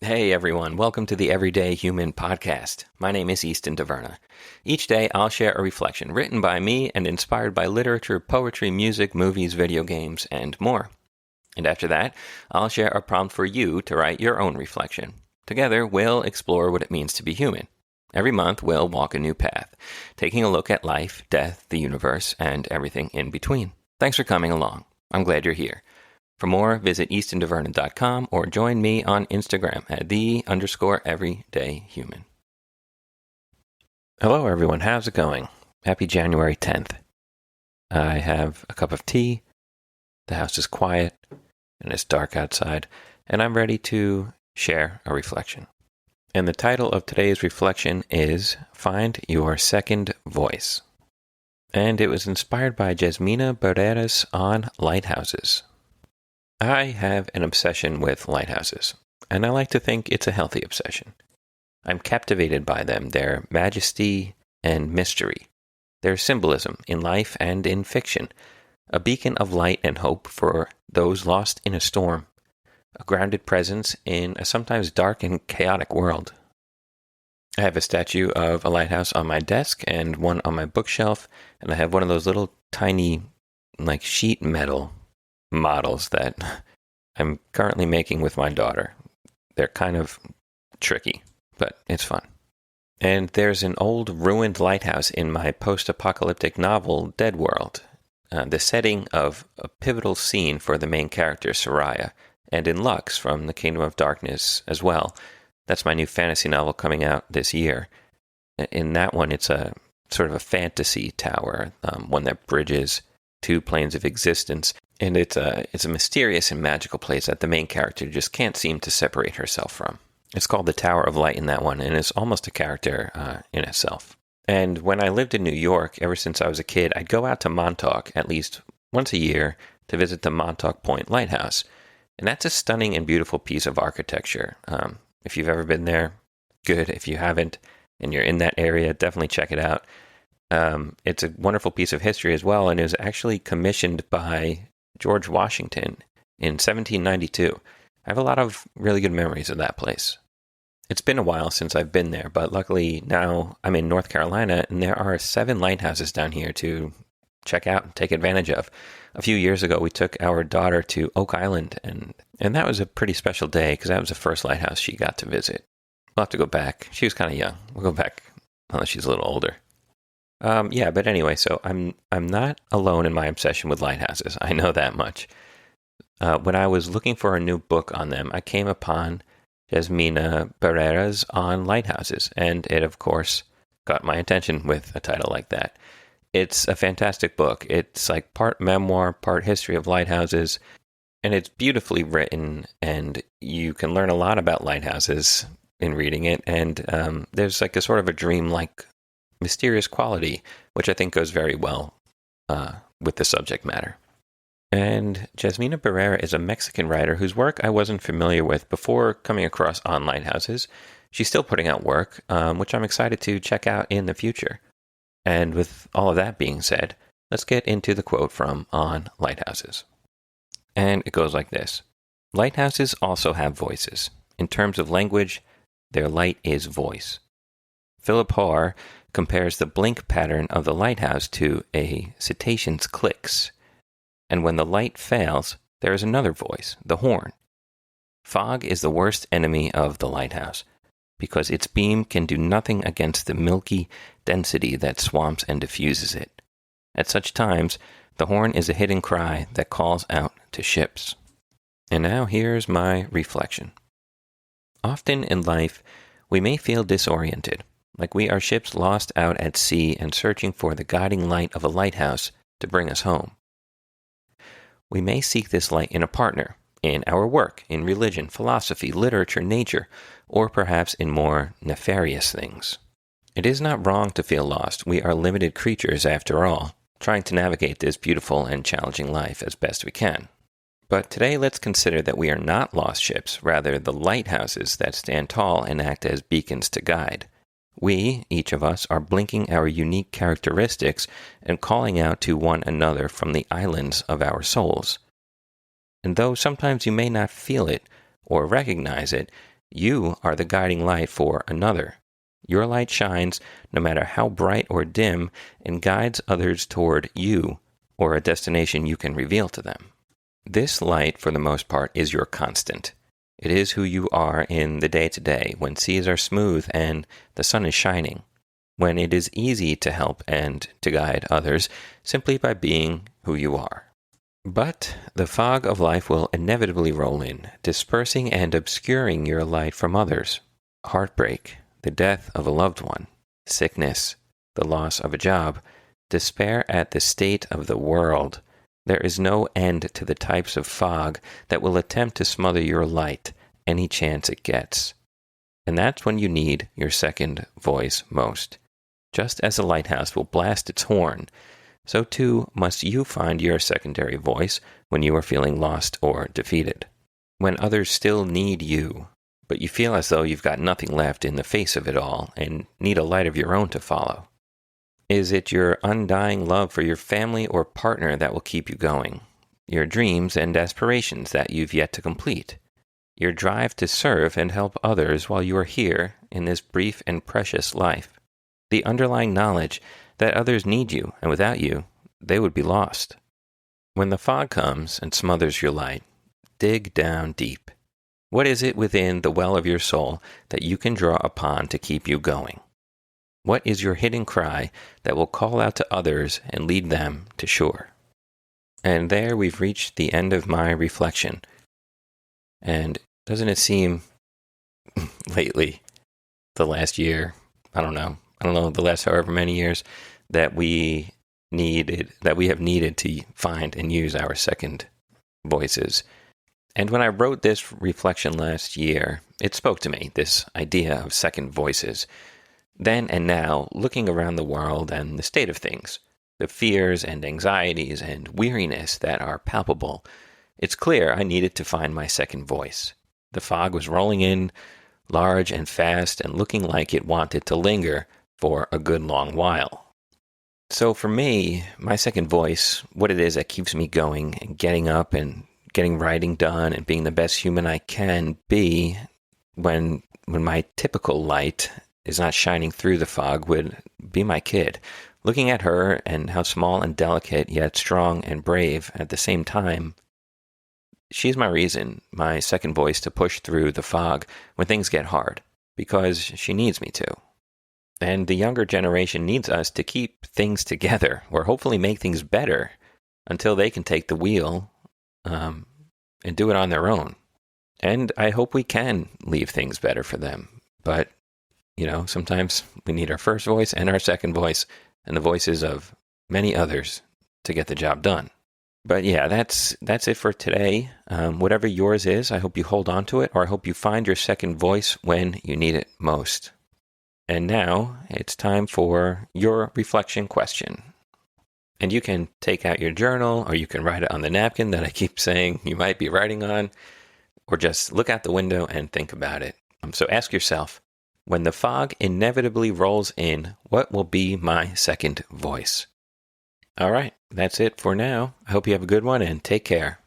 Hey everyone, welcome to the Everyday Human Podcast. My name is Easton Taverna. Each day I'll share a reflection written by me and inspired by literature, poetry, music, movies, video games, and more. And after that, I'll share a prompt for you to write your own reflection. Together, we'll explore what it means to be human. Every month, we'll walk a new path, taking a look at life, death, the universe, and everything in between. Thanks for coming along. I'm glad you're here. For more, visit eastontaverna.com or join me on Instagram at _everydayhuman. Hello everyone, how's it going? Happy January 10th. I have a cup of tea, the house is quiet, and it's dark outside, and I'm ready to share a reflection. And the title of today's reflection is Find Your Second Voice. And it was inspired by Jazmina Barrera's On Lighthouses. I have an obsession with lighthouses, and I like to think it's a healthy obsession. I'm captivated by them, their majesty and mystery, their symbolism in life and in fiction, a beacon of light and hope for those lost in a storm, a grounded presence in a sometimes dark and chaotic world. I have a statue of a lighthouse on my desk and one on my bookshelf, and I have one of those little tiny, sheet metal models that I'm currently making with my daughter. They're kind of tricky, but it's fun. And there's an old ruined lighthouse in my post-apocalyptic novel, Dead World, the setting of a pivotal scene for the main character, Soraya, and in Lux from the Kingdom of Darkness as well. That's my new fantasy novel coming out this year. In that one, it's a sort of a fantasy tower, one that bridges two planes of existence. And it's a mysterious and magical place that the main character just can't seem to separate herself from. It's called the Tower of Light in that one, and it's almost a character in itself. And when I lived in New York, ever since I was a kid, I'd go out to Montauk at least once a year to visit the Montauk Point Lighthouse. And that's a stunning and beautiful piece of architecture. If you've ever been there, good. If you haven't, and you're in that area, definitely check it out. It's a wonderful piece of history as well, and it was actually commissioned by George Washington in 1792. I have a lot of really good memories of that place. It's been a while since I've been there, but luckily now I'm in North Carolina, and there are 7 lighthouses down here to check out and take advantage of. A few years ago, we took our daughter to Oak Island, and that was a pretty special day because that was the first lighthouse she got to visit. We'll have to go back. She was kind of young. We'll go back unless she's a little older. But anyway, so I'm not alone in my obsession with lighthouses. I know that much. When I was looking for a new book on them, I came upon Jazmina Barrera's On Lighthouses, and it, of course, got my attention with a title like that. It's a fantastic book. It's like part memoir, part history of lighthouses, and it's beautifully written, and you can learn a lot about lighthouses in reading it, and there's like a sort of a dreamlike mysterious quality, which I think goes very well with the subject matter. And Jazmina Barrera is a Mexican writer whose work I wasn't familiar with before coming across On Lighthouses. She's still putting out work, which I'm excited to check out in the future. And with all of that being said, let's get into the quote from On Lighthouses. And it goes like this. Lighthouses also have voices. In terms of language, their light is voice. Philip Hoare compares the blink pattern of the lighthouse to a cetacean's clicks. And when the light fails, there is another voice, the horn. Fog is the worst enemy of the lighthouse, because its beam can do nothing against the milky density that swamps and diffuses it. At such times, the horn is a hidden cry that calls out to ships. And now here's my reflection. Often in life, we may feel disoriented, like we are ships lost out at sea and searching for the guiding light of a lighthouse to bring us home. We may seek this light in a partner, in our work, in religion, philosophy, literature, nature, or perhaps in more nefarious things. It is not wrong to feel lost. We are limited creatures after all, trying to navigate this beautiful and challenging life as best we can. But today let's consider that we are not lost ships, rather the lighthouses that stand tall and act as beacons to guide. We, each of us, are blinking our unique characteristics and calling out to one another from the islands of our souls. And though sometimes you may not feel it or recognize it, You are the guiding light for another. Your light shines no matter how bright or dim and guides others toward you or a destination you can reveal to them. This light, for the most part, is your constant. It is who you are in the day-to-day, when seas are smooth and the sun is shining, when it is easy to help and to guide others simply by being who you are. But the fog of life will inevitably roll in, dispersing and obscuring your light from others. Heartbreak, the death of a loved one, sickness, the loss of a job, despair at the state of the world. There is no end to the types of fog that will attempt to smother your light any chance it gets. And that's when you need your second voice most. Just as a lighthouse will blast its horn, so too must you find your secondary voice when you are feeling lost or defeated. When others still need you, but you feel as though you've got nothing left in the face of it all and need a light of your own to follow. Is it your undying love for your family or partner that will keep you going? Your dreams and aspirations that you've yet to complete? Your drive to serve and help others while you are here in this brief and precious life? The underlying knowledge that others need you, and without you, they would be lost. When the fog comes and smothers your light, dig down deep. What is it within the well of your soul that you can draw upon to keep you going? What is your hidden cry that will call out to others and lead them to shore? And there we've reached the end of my reflection. And doesn't it seem lately, the last year, I don't know, the last however many years, that we have needed to find and use our second voices. And when I wrote this reflection last year, it spoke to me, this idea of second voices. Then and now, looking around the world and the state of things, the fears and anxieties and weariness that are palpable, it's clear I needed to find my second voice. The fog was rolling in, large and fast, and looking like it wanted to linger for a good long while. So for me, my second voice, what it is that keeps me going and getting up and getting writing done and being the best human I can be when my typical light is not shining through the fog, would be my kid. Looking at her and how small and delicate yet strong and brave at the same time, she's my reason, my second voice to push through the fog when things get hard, because she needs me to. And the younger generation needs us to keep things together, or hopefully make things better, until they can take the wheel and do it on their own. And I hope we can leave things better for them. But, sometimes we need our first voice and our second voice and the voices of many others to get the job done. But yeah, that's it for today. Whatever yours is, I hope you hold on to it, or I hope you find your second voice when you need it most. And now it's time for your reflection question. And you can take out your journal, or you can write it on the napkin that I keep saying you might be writing on, or just look out the window and think about it. So ask yourself, when the fog inevitably rolls in, what will be my second voice? All right, that's it for now. I hope you have a good one and take care.